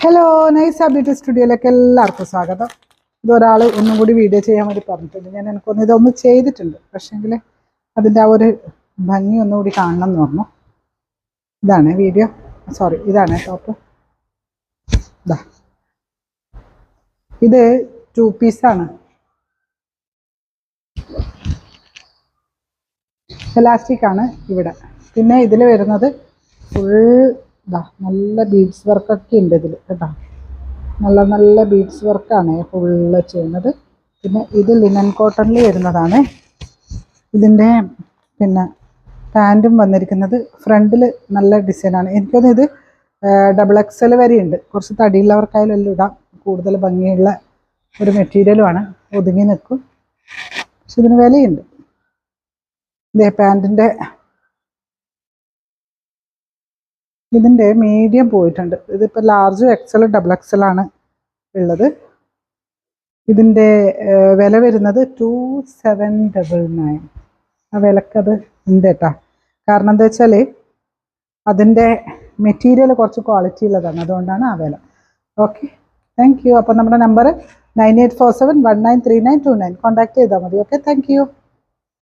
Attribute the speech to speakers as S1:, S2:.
S1: Hello, നൈസ beauty സ്റ്റുഡിയോയിലേക്ക് എല്ലാവർക്കും സ്വാഗതം. ഇതൊരാൾ ഒന്നും കൂടി വീഡിയോ ചെയ്യാൻ വേണ്ടി പറഞ്ഞിട്ടുണ്ട്. ഇതൊന്ന് ചെയ്തിട്ടുണ്ട്, പക്ഷേങ്കിൽ അതിൻ്റെ ആ ഒരു ഭംഗി ഒന്നുകൂടി കാണണം എന്ന് പറഞ്ഞു. ഇതാണ് വീഡിയോ, ഇതാണ് ടോപ്പ്. ഇത് 2 പീസാണ്, എലാസ്റ്റിക് ആണ് ഇവിടെ. പിന്നെ ഇതിൽ വരുന്നത് ഫുൾ നല്ല ബീഡ്സ് വർക്കൊക്കെ ഉണ്ട് ഇതിൽ കേട്ടോ. നല്ല ബീഡ്സ് വർക്കാണ് ഫുള്ള് ചെയ്യുന്നത്. പിന്നെ ഇത് ലിനൻ കോട്ടണിൽ വരുന്നതാണ്. ഇതിൻ്റെ പിന്നെ പാൻറ്റും വന്നിരിക്കുന്നത് ഫ്രണ്ടിൽ നല്ല ഡിസൈനാണ്. എനിക്കൊന്ന് ഇത് XXL വരെയുണ്ട്. കുറച്ച് തടിയുള്ളവർക്കായാലും എല്ലാം ഇടാം. കൂടുതൽ ഭംഗിയുള്ള ഒരു മെറ്റീരിയലുമാണ്, ഒതുങ്ങി നിൽക്കും. പക്ഷെ ഇതിന് വിലയുണ്ട്. ഇതേ പാൻറ്റിൻ്റെ ഇതിൻ്റെ മീഡിയം പോയിട്ടുണ്ട്. ഇതിപ്പോൾ ലാർജ് XL XXL ആണ് ഉള്ളത്. ഇതിൻ്റെ വില വരുന്നത് 2799. ആ വിലക്കത് ഉണ്ട് കേട്ടോ. കാരണം എന്താ വെച്ചാൽ അതിൻ്റെ മെറ്റീരിയൽ കുറച്ച് ക്വാളിറ്റി ഉള്ളതാണ്, അതുകൊണ്ടാണ് ആ വില. Okay, thank you. അപ്പോൾ നമ്മുടെ നമ്പർ 9847193929 കോൺടാക്ട് ചെയ്താൽ മതി. Okay, thank you.